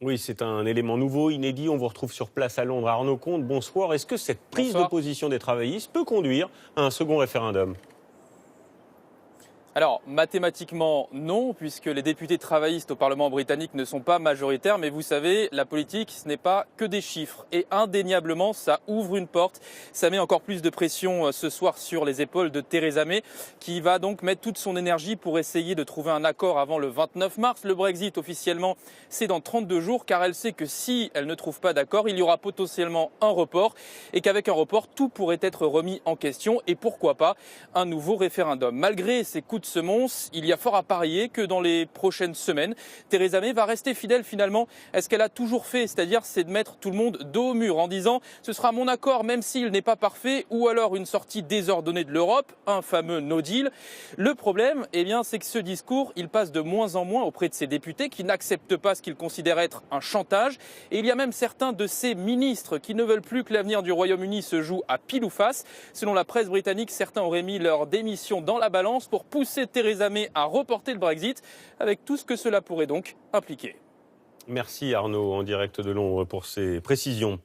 Oui, c'est un élément nouveau, inédit. On vous retrouve sur place à Londres. Arnaud Comte, bonsoir. Est-ce que cette prise de Bonsoir. position des travaillistes peut conduire à un second référendum? Alors, mathématiquement, non, puisque les députés travaillistes au Parlement britannique ne sont pas majoritaires, mais vous savez, la politique, ce n'est pas que des chiffres. Et indéniablement, ça ouvre une porte, ça met encore plus de pression ce soir sur les épaules de Theresa May, qui va donc mettre toute son énergie pour essayer de trouver un accord avant le 29 mars. Le Brexit, officiellement, c'est dans 32 jours, car elle sait que si elle ne trouve pas d'accord, il y aura potentiellement un report, et qu'avec un report, tout pourrait être remis en question, et pourquoi pas un nouveau référendum. Malgré ces coups de semonce, il y a fort à parier que dans les prochaines semaines, Theresa May va rester fidèle finalement à ce qu'elle a toujours fait, c'est-à-dire c'est de mettre tout le monde dos au mur en disant ce sera mon accord même s'il n'est pas parfait, ou alors une sortie désordonnée de l'Europe, un fameux no deal. Le problème, c'est que ce discours, il passe de moins en moins auprès de ces députés qui n'acceptent pas ce qu'ils considèrent être un chantage, et il y a même certains de ces ministres qui ne veulent plus que l'avenir du Royaume-Uni se joue à pile ou face. Selon la presse britannique, certains auraient mis leur démission dans la balance pour pousser Theresa May à reporter le Brexit, avec tout ce que cela pourrait donc impliquer. Merci Arnaud, en direct de Londres, pour ces précisions.